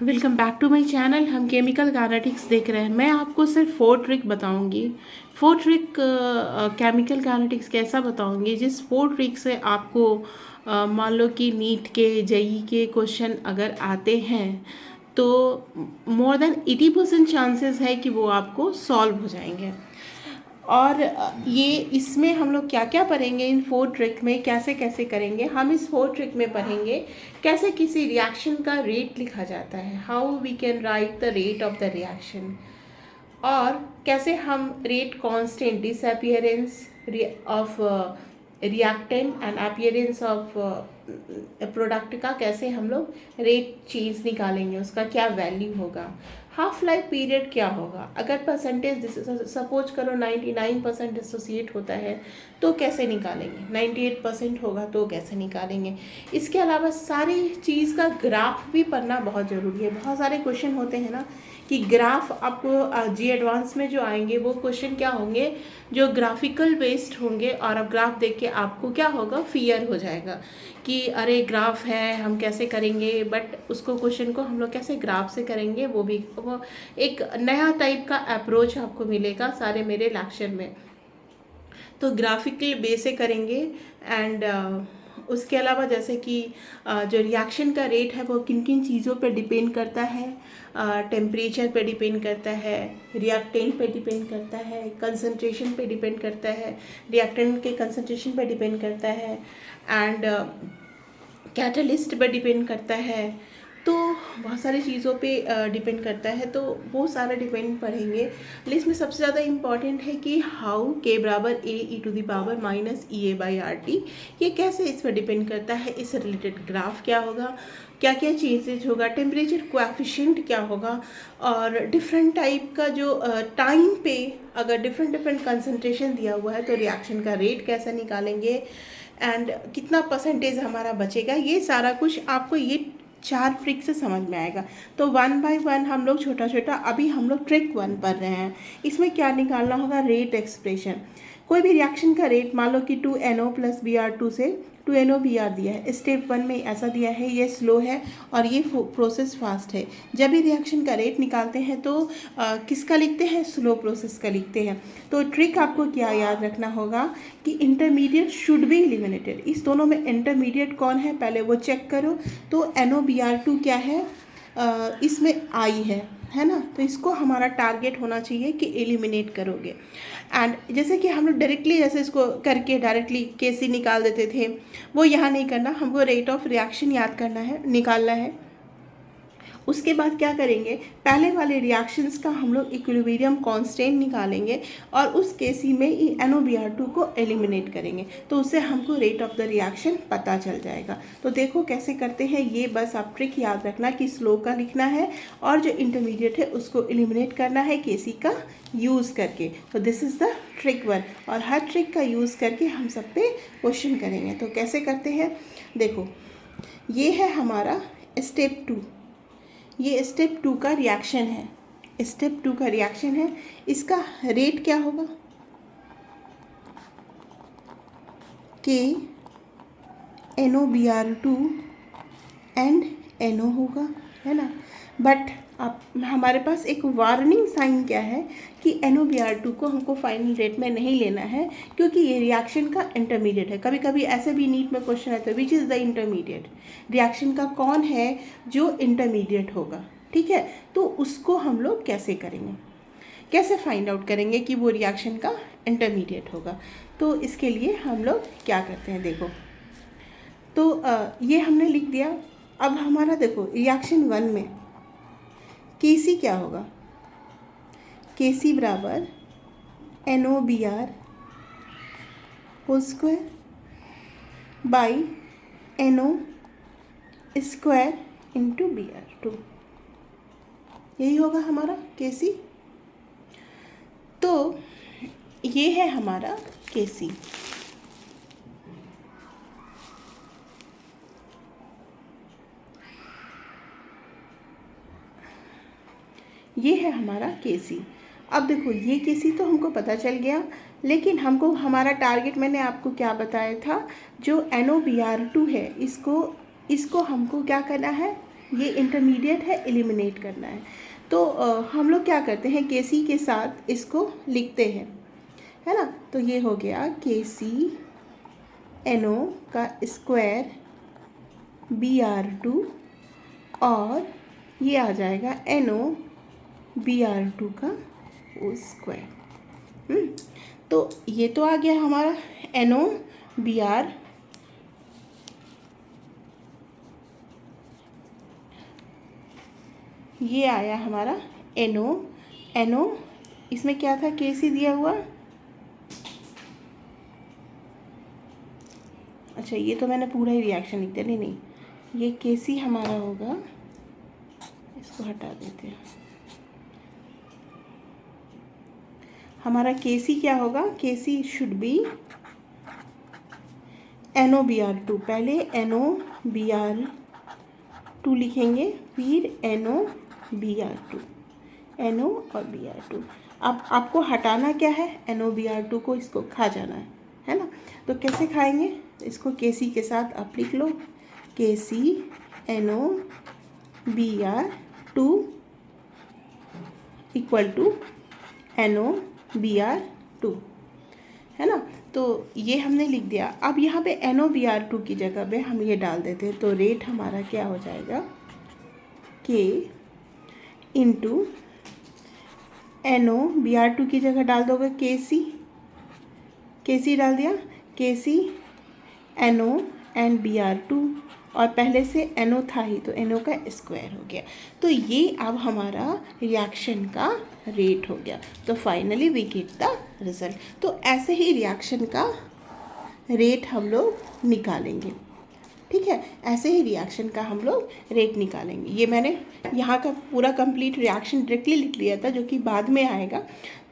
Welcome back to my channel. हम chemical kinetics देख रहे हैं। मैं आपको सिर्फ 4 ट्रिक बताऊंगी। 4 ट्रिक केमिकल काइनेटिक्स कैसा बताऊंगी, जिस 4 ट्रिक से आपको मान लो कि नीट के जेई के क्वेश्चन अगर आते हैं तो मोर देन 80% चांसेस है कि वो आपको सॉल्व हो जाएंगे। और ये इसमें हम लोग क्या क्या पढ़ेंगे, इन 4 ट्रिक में कैसे कैसे करेंगे। हम इस 4 ट्रिक में पढ़ेंगे कैसे किसी रिएक्शन का रेट लिखा जाता है, how we can write the rate of the reaction, और कैसे हम rate constant disappearance of reactant and appearance of product का कैसे हम लोग रेट चेंज निकालेंगे, उसका क्या वैल्यू होगा, हाफ लाइफ पीरियड क्या होगा, अगर परसेंटेज सपोज करो 99% डिसोसिएट होता है तो कैसे निकालेंगे, 98% होगा तो कैसे निकालेंगे। इसके अलावा सारी चीज़ का ग्राफ भी पढ़ना बहुत ज़रूरी है। बहुत सारे क्वेश्चन होते हैं ना कि ग्राफ आपको जी एडवांस में जो आएंगे वो क्वेश्चन क्या होंगे, जो ग्राफिकल बेस्ड होंगे, और अब ग्राफ देख के आपको क्या होगा, फियर हो जाएगा कि अरे ग्राफ है हम कैसे करेंगे। बट उसको क्वेश्चन को हम लोग कैसे ग्राफ से करेंगे, वो एक नया टाइप का अप्रोच आपको मिलेगा सारे मेरे लेक्चर में। तो ग्राफिकल बेस से करेंगे। एंड उसके अलावा जैसे कि जो रिएक्शन का रेट है वो किन किन चीज़ों पे डिपेंड करता है, टेम्परेचर पे डिपेंड करता है, रिएक्टेंट पे डिपेंड करता है, कंसंट्रेशन पे डिपेंड करता है, रिएक्टेंट के कंसंट्रेशन पे डिपेंड करता है, एंड कैटलिस्ट पे डिपेंड करता है। तो बहुत सारी चीज़ों पे डिपेंड करता है, तो वो सारा डिपेंड पढ़ेंगे। लेकिन इसमें सबसे ज़्यादा इम्पॉर्टेंट है कि हाउ के बराबर AE⁻−EA/RT, ये कैसे इस पर डिपेंड करता है, इस रिलेटेड ग्राफ क्या होगा, क्या क्या चेंजेज होगा, टेम्परेचर कोएफिशिएंट क्या होगा, और डिफरेंट टाइप का जो टाइम पे अगर डिफरेंट कंसंट्रेशन दिया हुआ है तो रिएक्शन का रेट कैसे निकालेंगे, एंड कितना परसेंटेज हमारा बचेगा। ये सारा कुछ आपको ये 4 ट्रिक से समझ में आएगा। तो 1 बाय 1 हम लोग छोटा छोटा, अभी हम लोग ट्रिक 1 पढ़ रहे हैं। इसमें क्या निकालना होगा, रेट एक्सप्रेशन। कोई भी रिएक्शन का रेट, मान लो कि 2NO+Br2 से 2NO Br दिया है, स्टेप 1 में ऐसा दिया है, ये स्लो है और ये प्रोसेस फास्ट है। जब भी रिएक्शन का रेट निकालते हैं तो किसका लिखते हैं, स्लो प्रोसेस का लिखते हैं। तो ट्रिक आपको क्या याद रखना होगा कि इंटरमीडिएट शुड बी एलिमिनेटेड। इस दोनों में इंटरमीडिएट कौन है पहले वो चेक करो। तो NOBr2 क्या है, इसमें I है ना, तो इसको हमारा टारगेट होना चाहिए कि एलिमिनेट करोगे। एंड जैसे कि हम लोग डायरेक्टली जैसे इसको करके डायरेक्टली KC निकाल देते थे, वो यहाँ नहीं करना, हमको रेट ऑफ रिएक्शन याद करना है, निकालना है। उसके बाद क्या करेंगे, पहले वाले रिएक्शंस का हम लोग इक्विलिब्रियम कांस्टेंट निकालेंगे और उस केसी में NOBr2 को एलिमिनेट करेंगे, तो उससे हमको रेट ऑफ द रिएक्शन पता चल जाएगा। तो देखो कैसे करते हैं, ये बस आप ट्रिक याद रखना कि स्लो का लिखना है और जो इंटरमीडिएट है उसको एलिमिनेट करना है केसी का यूज़ करके। तो दिस इज़ द ट्रिक 1, और हर ट्रिक का यूज़ करके हम सब पे क्वेश्चन करेंगे। तो कैसे करते हैं, देखो ये है हमारा स्टेप 2, ये स्टेप 2 का रिएक्शन है, स्टेप 2 का रिएक्शन है। इसका रेट क्या होगा, KNOBr2 एंड NO होगा, है ना। बट अब हमारे पास एक वार्निंग साइन क्या है कि NOBr2 को हमको फाइनल रेट में नहीं लेना है, क्योंकि ये रिएक्शन का इंटरमीडिएट है। कभी कभी ऐसे भी नीट में क्वेश्चन आता है, which is the intermediate, reaction का कौन है जो इंटरमीडिएट होगा, ठीक है। तो उसको हम लोग कैसे करेंगे, कैसे फाइंड आउट करेंगे कि वो रिएक्शन का इंटरमीडिएट होगा। तो इसके लिए हम लोग क्या करते हैं, देखो तो ये हमने लिख दिया। अब हमारा देखो रिएक्शन 1 में KC क्या होगा, KC बराबर NOBr whole square by NO square into Br2, यही होगा हमारा KC। तो ये है हमारा KC। ये है हमारा KC। अब देखो ये KC तो हमको पता चल गया, लेकिन हमको हमारा टारगेट मैंने आपको क्या बताया था, जो NOBr2 है इसको हमको क्या करना है, ये इंटरमीडिएट है, एलिमिनेट करना है। तो हम लोग क्या करते हैं, Kc के साथ इसको लिखते हैं, है ना। तो ये हो गया KCNO का स्क्वायर Br2 और ये आ जाएगा NOBr2 का स्क्वायर। तो ये तो आ गया हमारा NOBr, ये आया हमारा NO इसमें क्या था, Kc दिया हुआ। अच्छा, ये तो मैंने पूरा ही रिएक्शन लिख दिया, नहीं, ये Kc हमारा होगा, इसको हटा देते हैं। हमारा Kc क्या होगा, Kc शुड बी NOBr2, पहले NOBr2 लिखेंगे, फिर NOBr2, NO और Br2। अब आपको हटाना क्या है, NOBr2 को, इसको खा जाना है ना। तो कैसे खाएंगे, इसको Kc के साथ आप लिख लो, KCNOBr2 इक्वल टू NOBr2, है ना। तो ये हमने लिख दिया। अब यहाँ पे NOBr2 की जगह पे हम ये डाल देते हैं, तो रेट हमारा क्या हो जाएगा, K इंटू NOBr2 की जगह डाल दोगे KC डाल दिया, KC NO एंड Br2, और पहले से NO था ही तो NO का स्क्वायर हो गया। तो ये अब हमारा रिएक्शन का रेट हो गया। तो finally we get the result. तो ऐसे ही रिएक्शन का रेट हम लोग निकालेंगे, ठीक है। ऐसे ही रिएक्शन का हम लोग रेट निकालेंगे। ये मैंने यहाँ का पूरा कंप्लीट रिएक्शन डायरेक्टली लिख लिया था, जो कि बाद में आएगा,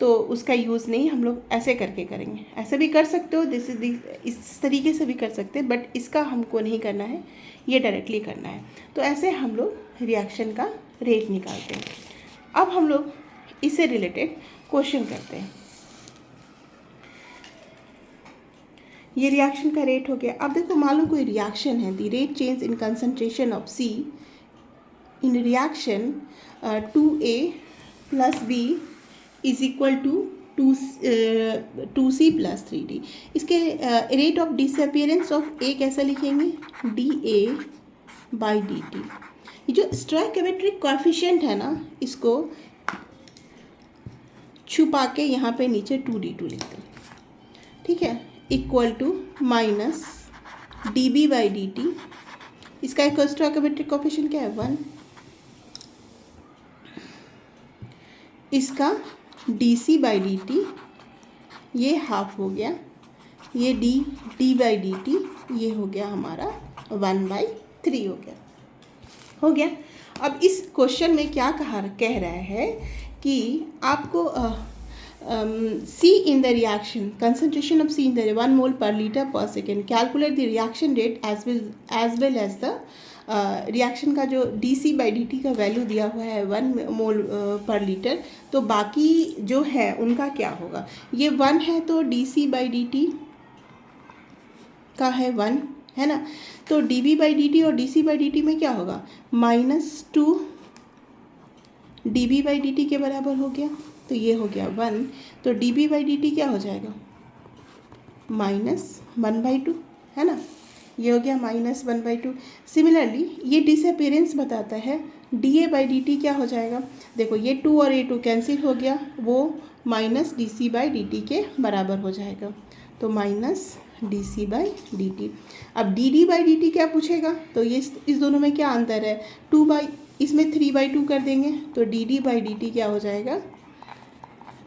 तो उसका यूज़ नहीं, हम लोग ऐसे करके करेंगे। ऐसे भी कर सकते हो, इस तरीके से भी कर सकते हैं, बट इसका हमको नहीं करना है, ये डायरेक्टली करना है। तो ऐसे हम लोग रिएक्शन का रेट निकालते हैं। अब हम लोग इससे रिलेटेड क्वेश्चन करते हैं। ये रिएक्शन का रेट हो गया। अब देखो, मान लो कोई रिएक्शन है, the rate change in concentration of C in reaction 2A plus B is equal to 2C plus 3D। इसके rate of disappearance of A कैसा लिखेंगे, dA बाई dt। ये जो स्टोइकोमेट्रिक कोएफिशिएंट है ना, इसको छुपा के यहाँ पे नीचे 2D2 लिखते हैं, ठीक है, equal to minus dB by dt। इसका एक स्टोइकोमेट्रिक कोएफिशिएंट क्या है, 1। इसका dC बाई dt ये हाफ हो गया, ये d बाई dt ये हो गया हमारा 1/3 हो गया। अब इस क्वेश्चन में क्या कह रहा है कि आपको C in the reaction, concentration of C in the 1 mole per liter per second, calculate the reaction rate as well as the reaction का जो dC बाई dt का वैल्यू दिया हुआ है 1 मोल पर लीटर, तो बाकी जो है उनका क्या होगा। ये 1 है तो dC बाई dt का है 1, है ना। तो dB बाई dt और dC बाई dt में क्या होगा, -2 dB बाई dt के बराबर हो गया, तो ये हो गया 1। तो dB बाई dt क्या हो जाएगा, -1/2, है ना। ये हो गया -1/2। सिमिलरली ये डिसअपियरेंस बताता है, dA बाई dt क्या हो जाएगा, देखो ये 2 और ये 2 कैंसिल हो गया, वो -dC बाई dt के बराबर हो जाएगा, तो -dC बाई dt। अब dd बाई dt क्या पूछेगा, तो ये इस दोनों में क्या अंतर है, इसमें 3/2 कर देंगे, तो dd बाई dt क्या हो जाएगा,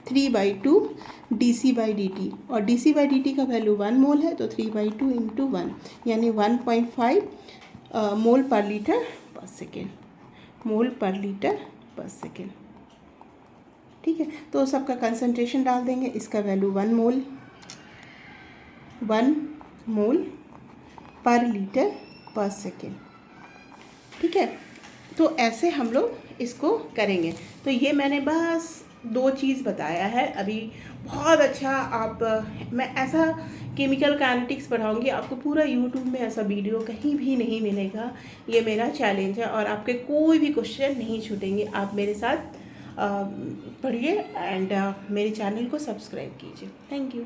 3/2 dC बाई dt, और dC बाई dt का वैल्यू 1 मोल है, तो 3/2 इंटू 1 यानी 1.5 मोल पर लीटर पर सेकेंड, मोल पर लीटर पर सेकेंड, ठीक है। तो सबका कंसंट्रेशन डाल देंगे, इसका वैल्यू 1 मोल पर लीटर पर सेकेंड, ठीक है। तो ऐसे हम लोग इसको करेंगे। तो ये मैंने बस दो चीज़ बताया है अभी। बहुत अच्छा आप मैं ऐसा केमिकल काइनेटिक्स पढ़ाऊँगी, आपको पूरा यूट्यूब में ऐसा वीडियो कहीं भी नहीं मिलेगा। ये मेरा चैलेंज है और आपके कोई भी क्वेश्चन नहीं छूटेंगे। आप मेरे साथ पढ़िए एंड मेरे चैनल को सब्सक्राइब कीजिए। Thank you.